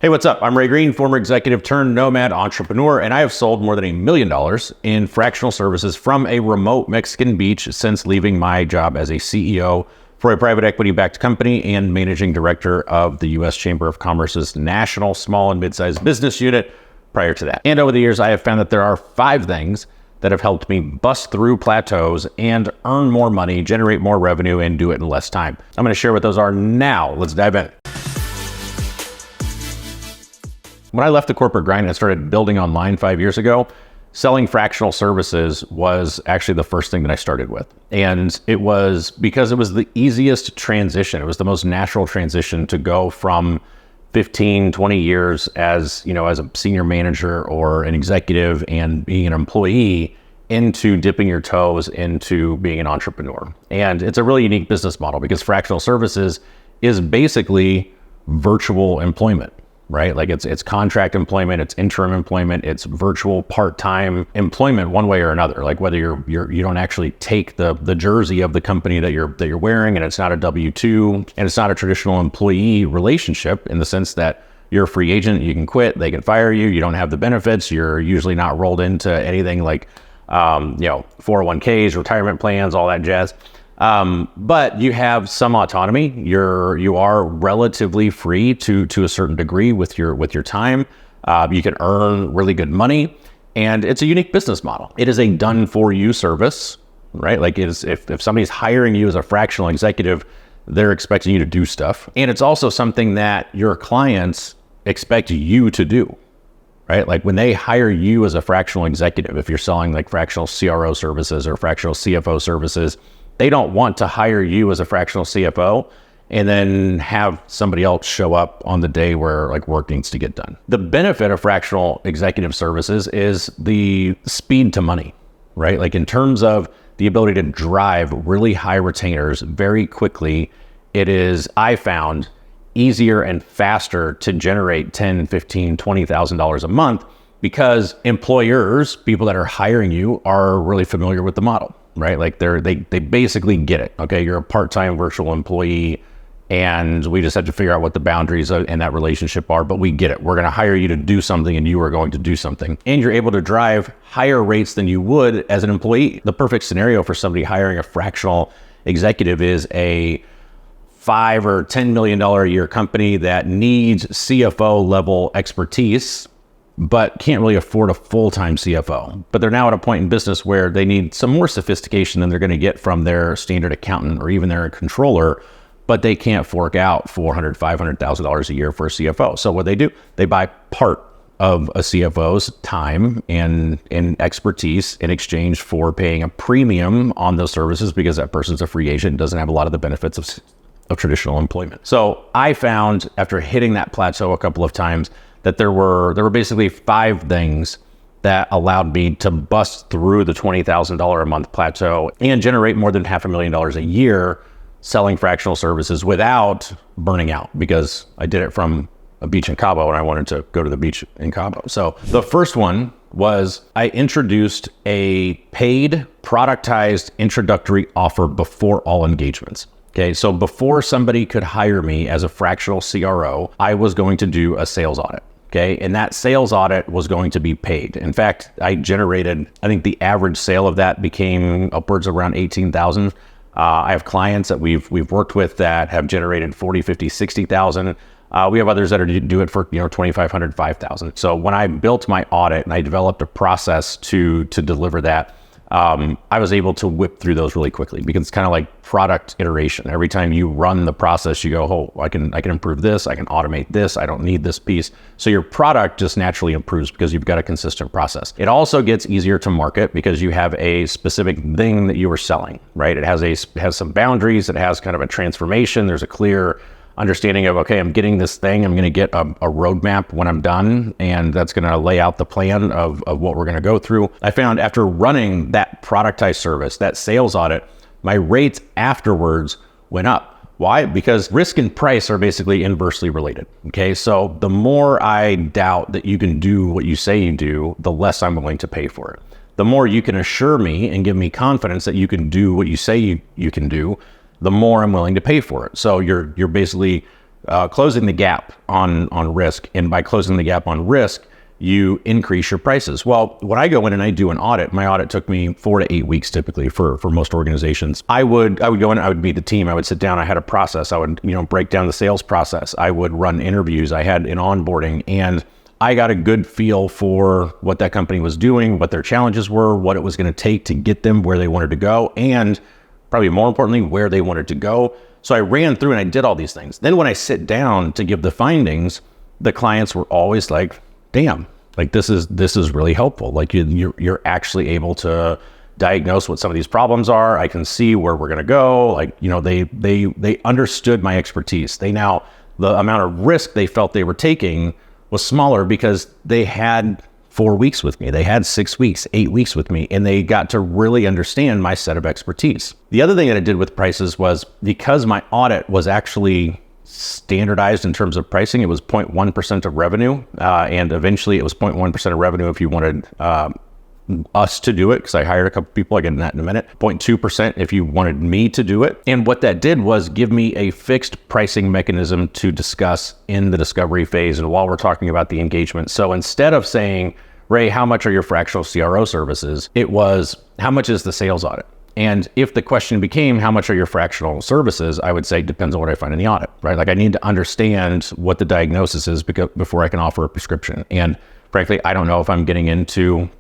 Hey, what's up? I'm Ray Green, former executive turned nomad entrepreneur, and I have sold more than $1 million in fractional services from a remote Mexican beach since leaving my job as a CEO for a private equity-backed company and managing director of the U.S. Chamber of Commerce's National Small and Mid-Sized Business Unit prior to that. And over the years, I have found that there are 5 things that have helped me bust through plateaus and earn more money, generate more revenue, and do it in less time. I'm going to share what those are now. Let's dive in. When I left the corporate grind and started building online 5 years ago, selling fractional services was actually the first thing that I started with. And it was because it was the easiest transition. It was the most natural transition to go from 15, 20 years as a senior manager or an executive and being an employee into dipping your toes into being an entrepreneur. And it's a really unique business model because fractional services is basically virtual employment. Right? Like it's contract employment, it's interim employment, it's virtual part-time employment one way or another. Like whether you don't actually take the jersey of the company that you're wearing, and it's not a W-2, and it's not a traditional employee relationship in the sense that you're a free agent, you can quit, they can fire you, you don't have the benefits, you're usually not rolled into anything like 401ks, retirement plans, all that jazz. But you have some autonomy. You are relatively free to a certain degree with your time. You can earn really good money, and it's a unique business model. It is a done for you service, right? Like if somebody's hiring you as a fractional executive, they're expecting you to do stuff. And it's also something that your clients expect you to do, right? Like when they hire you as a fractional executive, if you're selling like fractional CRO services or fractional CFO services, they don't want to hire you as a fractional CFO and then have somebody else show up on the day where like work needs to get done. The benefit of fractional executive services is the speed to money, right? Like in terms of the ability to drive really high retainers very quickly, it is, I found, easier and faster to generate $10,000, $15,000, $20,000 a month because employers, people that are hiring you, are really familiar with the model. Right? Like they basically get it. Okay. You're a part-time virtual employee and we just have to figure out what the boundaries in that relationship are, but we get it. We're going to hire you to do something and you are going to do something. And you're able to drive higher rates than you would as an employee. The perfect scenario for somebody hiring a fractional executive is a $5 or $10 million a year company that needs CFO level expertise, but can't really afford a full-time CFO. But they're now at a point in business where they need some more sophistication than they're going to get from their standard accountant or even their controller, but they can't fork out $400,000, $500,000 a year for a CFO. So what they do, they buy part of a CFO's time and expertise in exchange for paying a premium on those services because that person's a free agent and doesn't have a lot of the benefits of traditional employment. So I found after hitting that plateau a couple of times that there were basically 5 things that allowed me to bust through the $20,000 a month plateau and generate more than $500,000 a year selling fractional services without burning out, because I did it from a beach in Cabo and I wanted to go to the beach in Cabo. So the first one was I introduced a paid productized introductory offer before all engagements. Okay, so before somebody could hire me as a fractional CRO, I was going to do a sales audit. Okay, and that sales audit was going to be paid. In fact, I think the average sale of that became upwards of around 18,000. I have clients that we've worked with that have generated 40, 50, 60,000. We have others that do it for 2,500, 5,000. So when I built my audit and I developed a process to deliver that, I was able to whip through those really quickly because it's kind of like product iteration. Every time you run the process, you go, oh, I can improve this, I can automate this, I don't need this piece. So your product just naturally improves because you've got a consistent process. It also gets easier to market because you have a specific thing that you are selling, right? It has some boundaries, it has kind of a transformation, there's a clear understanding of, okay, I'm getting this thing, I'm going to get a roadmap when I'm done, and that's going to lay out the plan of what we're going to go through. I found after running that productized service, that sales audit, my rates afterwards went up. Why? Because risk and price are basically inversely related. Okay, so the more I doubt that you can do what you say you do, the less I'm willing to pay for it. The more you can assure me and give me confidence that you can do what you say you can do, the more I'm willing to pay for it. So you're basically closing the gap on risk. And by closing the gap on risk, you increase your prices. Well, when I go in and I do an audit, my audit took me 4 to 8 weeks typically for most organizations. I would go in, I would meet the team, I would sit down, I had a process, I would, break down the sales process, I would run interviews, I had an onboarding, and I got a good feel for what that company was doing, what their challenges were, what it was going to take to get them where they wanted to go, and probably more importantly, where they wanted to go. So I ran through and I did all these things. Then when I sit down to give the findings, the clients were always like, damn, like this is really helpful. Like you're actually able to diagnose what some of these problems are. I can see where we're going to go. Like, they understood my expertise. The amount of risk they felt they were taking was smaller because they had 4 weeks with me. They had 6 weeks, 8 weeks with me, and they got to really understand my set of expertise. The other thing that I did with prices was, because my audit was actually standardized in terms of pricing, it was 0.1% of revenue, and eventually it was 0.1% of revenue if you wanted us to do it, because I hired a couple people, I'll get into that in a minute. 0.2% if you wanted me to do it. And what that did was give me a fixed pricing mechanism to discuss in the discovery phase and while we're talking about the engagement. So instead of saying, Ray, how much are your fractional CRO services? It was, how much is the sales audit? And if the question became, how much are your fractional services? I would say, depends on what I find in the audit, right? Like I need to understand what the diagnosis is before I can offer a prescription. And frankly, I don't know if I'm getting into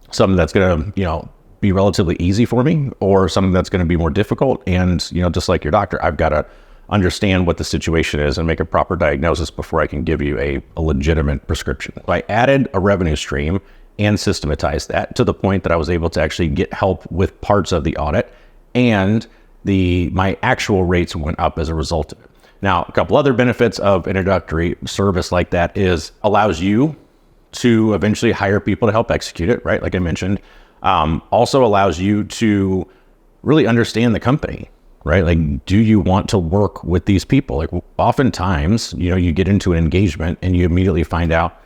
something that's going to, be relatively easy for me or something that's going to be more difficult. And, just like your doctor, I've got to understand what the situation is and make a proper diagnosis before I can give you a legitimate prescription. So I added a revenue stream and systematized that to the point that I was able to actually get help with parts of the audit, and my actual rates went up as a result of it. Now, a couple other benefits of introductory service like that is allows you to eventually hire people to help execute it, right? Like I mentioned, also allows you to really understand the company, right? Like, do you want to work with these people? Like oftentimes, you get into an engagement and you immediately find out,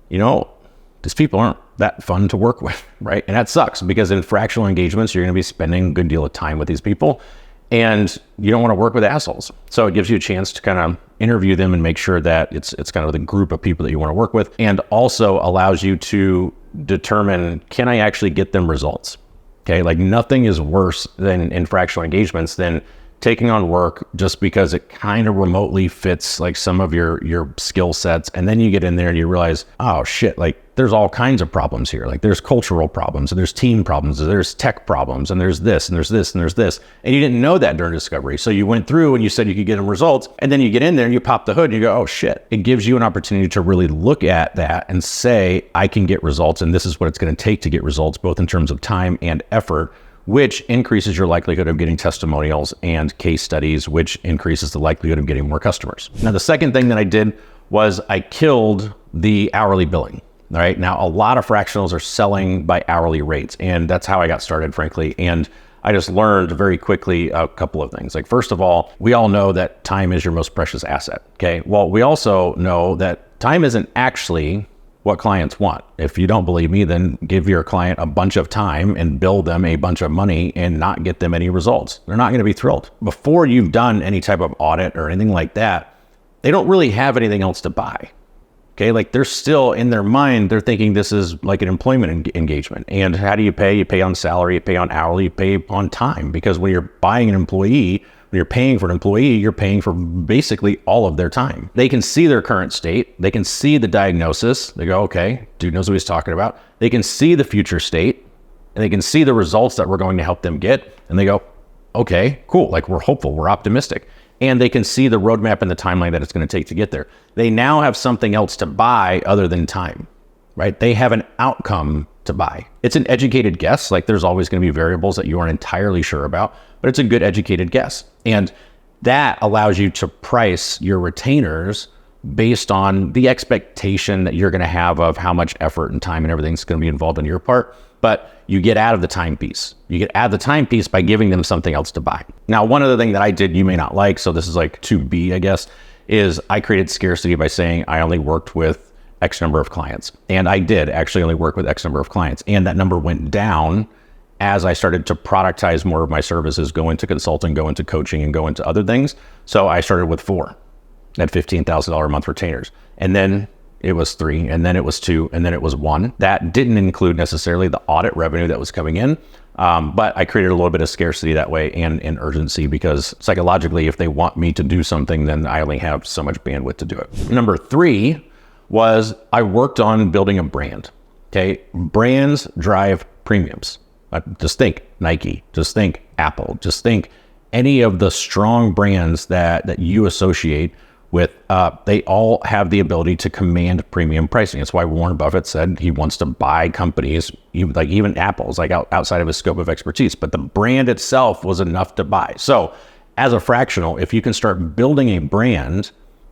these people aren't that fun to work with, right? And that sucks, because in fractional engagements, you're going to be spending a good deal of time with these people, and you don't want to work with assholes. So it gives you a chance to kind of interview them and make sure that it's kind of the group of people that you want to work with, and also allows you to determine, can I actually get them results? Okay, like nothing is worse than in fractional engagements than taking on work just because it kind of remotely fits like some of your skill sets, and then you get in there and you realize, oh shit, like there's all kinds of problems here. Like there's cultural problems, and there's team problems, and there's tech problems, and there's this, and there's this, and there's this. And you didn't know that during discovery. So you went through and you said you could get them results, and then you get in there and you pop the hood and you go, oh shit. It gives you an opportunity to really look at that and say, I can get results, and this is what it's going to take to get results, both in terms of time and effort, which increases your likelihood of getting testimonials and case studies, which increases the likelihood of getting more customers. Now, the second thing that I did was I killed the hourly billing. All right. Now, a lot of fractionals are selling by hourly rates, and that's how I got started, frankly. And I just learned very quickly a couple of things. Like, first of all, we all know that time is your most precious asset. Okay. Well, we also know that time isn't actually what clients want. If you don't believe me, then give your client a bunch of time and bill them a bunch of money and not get them any results. They're not going to be thrilled. Before you've done any type of audit or anything like that, they don't really have anything else to buy. Okay, like they're still in their mind, they're thinking this is like an employment engagement. And how do you pay? You pay on salary, you pay on hourly, you pay on time. Because when you're buying an employee, when you're paying for an employee, you're paying for basically all of their time. They can see their current state. They can see the diagnosis. They go, okay, dude knows what he's talking about. They can see the future state, and they can see the results that we're going to help them get. And they go, okay, cool. Like we're hopeful, we're optimistic. And they can see the roadmap and the timeline that it's going to take to get there. They now have something else to buy other than time, right? They have an outcome to buy. It's an educated guess. Like there's always going to be variables that you aren't entirely sure about, but it's a good educated guess. And that allows you to price your retainers based on the expectation that you're going to have of how much effort and time and everything's going to be involved on your part. But you get out of the time piece. You get out of the time piece by giving them something else to buy. Now, one other thing that I did you may not like, so this is like 2B, I guess, is I created scarcity by saying I only worked with X number of clients. And I did actually only work with X number of clients. And that number went down as I started to productize more of my services, go into consulting, go into coaching, and go into other things. So I started with 4. at $15,000 a month retainers. And then it was 3, and then it was 2, and then it was 1. That didn't include necessarily the audit revenue that was coming in. But I created a little bit of scarcity that way and urgency, because psychologically, if they want me to do something, then I only have so much bandwidth to do it. Number 3 was I worked on building a brand. Okay. Brands drive premiums. Just think Nike, just think Apple, just think any of the strong brands that you associate with, they all have the ability to command premium pricing. That's why Warren Buffett said he wants to buy companies, even Apple's like outside of his scope of expertise, but the brand itself was enough to buy. So as a fractional, if you can start building a brand,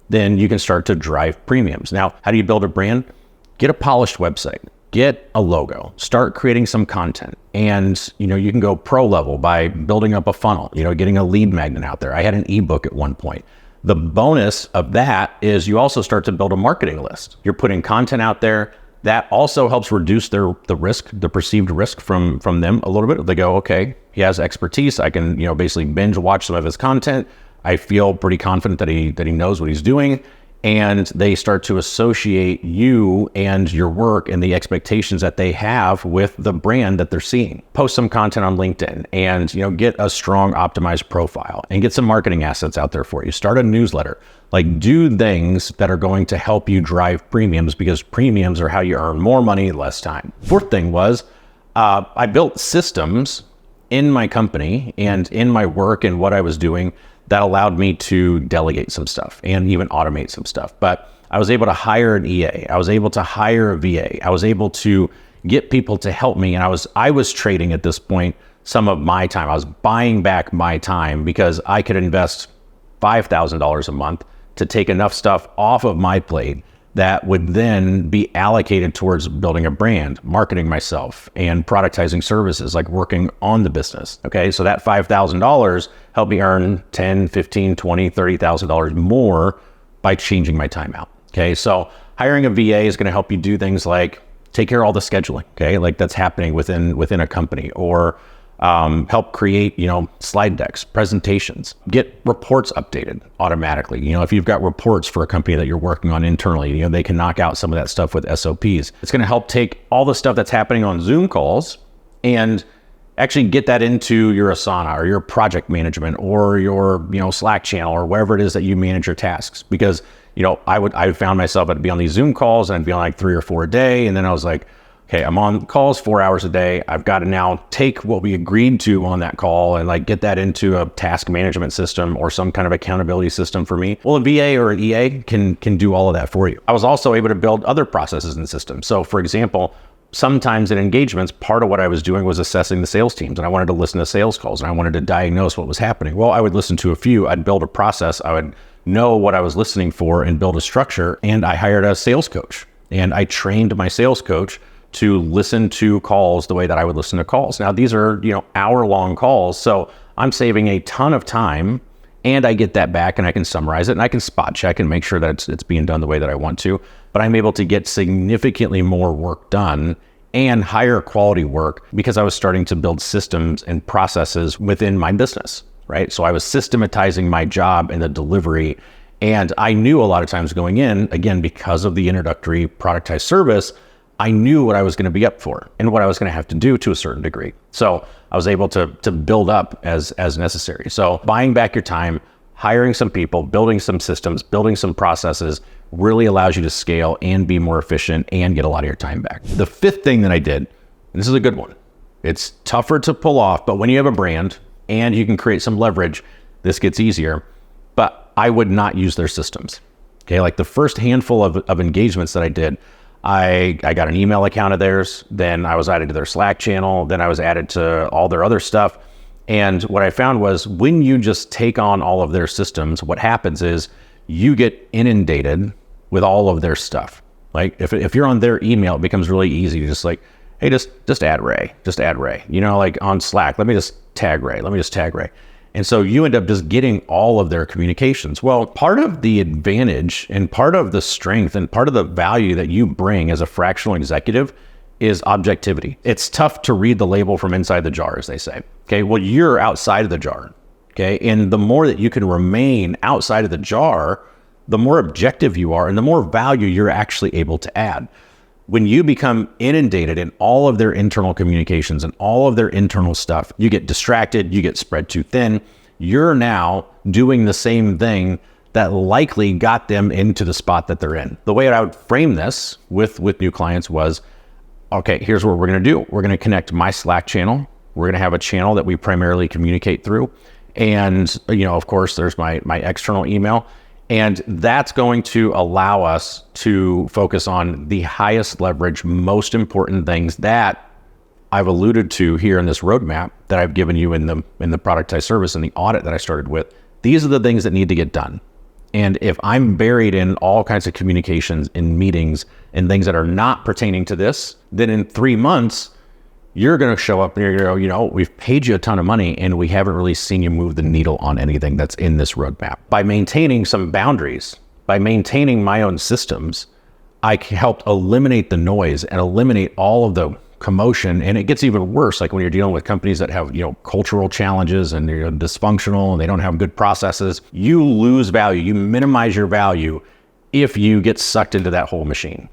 then you can start to drive premiums. Now, how do you build a brand? Get a polished website, get a logo, start creating some content. And, you can go pro level by building up a funnel, getting a lead magnet out there. I had an ebook at one point. The bonus of that is you also start to build a marketing list. You're putting content out there. That also helps reduce the risk, the perceived risk from them a little bit. They go, okay, he has expertise. I can, basically binge watch some of his content. I feel pretty confident that he knows what he's doing. And they start to associate you and your work and the expectations that they have with the brand that they're seeing. Post some content on LinkedIn and, get a strong optimized profile and get some marketing assets out there for you. Start a newsletter, like do things that are going to help you drive premiums, because premiums are how you earn more money, less time. Fourth thing was, I built systems in my company and in my work and what I was doing that allowed me to delegate some stuff and even automate some stuff. But I was able to hire an EA. I was able to hire a VA. I was able to get people to help me. And I was trading at this point some of my time. I was buying back my time because I could invest $5,000 a month to take enough stuff off of my plate that would then be allocated towards building a brand, marketing myself, and productizing services, like working on the business. Okay, so that $5,000 helped me earn $10, $15, $20, $30,000 more by changing my time out. Okay, so hiring a VA is going to help you do things like take care of all the scheduling. Okay, like that's happening within a company, or help create, slide decks, presentations, get reports updated automatically. If you've got reports for a company that you're working on internally, they can knock out some of that stuff with SOPs. It's going to help take all the stuff that's happening on Zoom calls and actually get that into your Asana or your project management or your, Slack channel or wherever it is that you manage your tasks. Because, I found myself, I'd be on these Zoom calls and I'd be on like 3 or 4 a day. And then I was like, okay, I'm on calls 4 hours a day. I've got to now take what we agreed to on that call and like get that into a task management system or some kind of accountability system for me. Well, a VA or an EA can do all of that for you. I was also able to build other processes and systems. So for example, sometimes in engagements, part of what I was doing was assessing the sales teams, and I wanted to listen to sales calls and I wanted to diagnose what was happening. Well, I would listen to a few, I'd build a process, I would know what I was listening for and build a structure. And I hired a sales coach and I trained my sales coach to listen to calls the way that I would listen to calls. Now, these are, hour-long calls, so I'm saving a ton of time, and I get that back and I can summarize it and I can spot check and make sure that it's being done the way that I want to. But I'm able to get significantly more work done and higher quality work because I was starting to build systems and processes within my business, right? So I was systematizing my job and the delivery. And I knew a lot of times going in, again, because of the introductory productized service, I knew what I was going to be up for and what I was going to have to do to a certain degree. So I was able to build up as necessary. So buying back your time, hiring some people, building some systems, building some processes really allows you to scale and be more efficient and get a lot of your time back. The fifth thing that I did, and this is a good one, it's tougher to pull off, but when you have a brand and you can create some leverage, this gets easier. But I would not use their systems. Okay, like the first handful of engagements that I did, I got an email account of theirs, then I was added to their Slack channel, then I was added to all their other stuff. And what I found was when you just take on all of their systems, what happens is you get inundated with all of their stuff. Like if you're on their email, it becomes really easy to just like, hey, just add Ray, like on Slack, let me just tag Ray. And so you end up just getting all of their communications. Well, part of the advantage and part of the strength and part of the value that you bring as a fractional executive is objectivity. It's tough to read the label from inside the jar, as they say. Okay, well, you're outside of the jar. Okay, and the more that you can remain outside of the jar, the more objective you are and the more value you're actually able to add. When you become inundated in all of their internal communications and all of their internal stuff, you get distracted, you get spread too thin. You're now doing the same thing that likely got them into the spot that they're in. The way I would frame this with new clients was, okay, here's what we're gonna do. We're gonna connect my Slack channel. We're gonna have a channel that we primarily communicate through. And, of course, there's my external email. And that's going to allow us to focus on the highest leverage, most important things that I've alluded to here in this roadmap that I've given you in the productized service and the audit that I started with. These are the things that need to get done. And if I'm buried in all kinds of communications, in meetings, and things that are not pertaining to this, then in 3 months, you're going to show up and you're going to go, we've paid you a ton of money and we haven't really seen you move the needle on anything that's in this roadmap. By maintaining some boundaries, by maintaining my own systems, I helped eliminate the noise and eliminate all of the commotion. And it gets even worse, like when you're dealing with companies that have, cultural challenges and they're dysfunctional and they don't have good processes. You lose value, you minimize your value if you get sucked into that whole machine.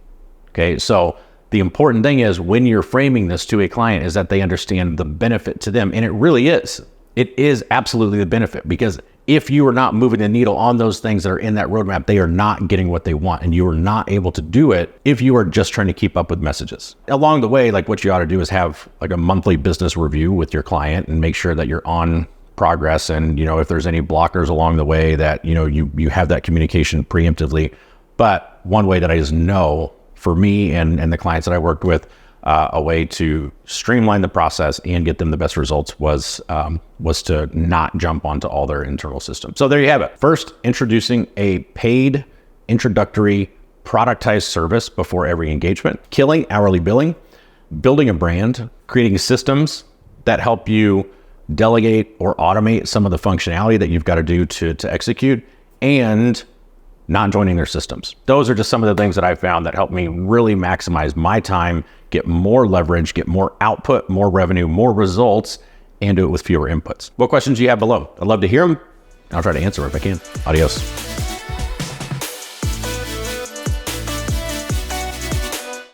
Okay, so the important thing is when you're framing this to a client is that they understand the benefit to them. And it really is. It is absolutely the benefit, because if you are not moving the needle on those things that are in that roadmap, they are not getting what they want, and you are not able to do it if you are just trying to keep up with messages. Along the way, like what you ought to do is have like a monthly business review with your client and make sure that you're on progress. And, if there's any blockers along the way that, you have that communication preemptively. But one way that I just know for me and the clients that I worked with, a way to streamline the process and get them the best results was to not jump onto all their internal systems. So there you have it. First, introducing a paid introductory productized service before every engagement, killing hourly billing, building a brand, creating systems that help you delegate or automate some of the functionality that you've got to do to execute, and not joining their systems. Those are just some of the things that I've found that help me really maximize my time, get more leverage, get more output, more revenue, more results, and do it with fewer inputs. What questions do you have below? I'd love to hear them. I'll try to answer if I can. Adios.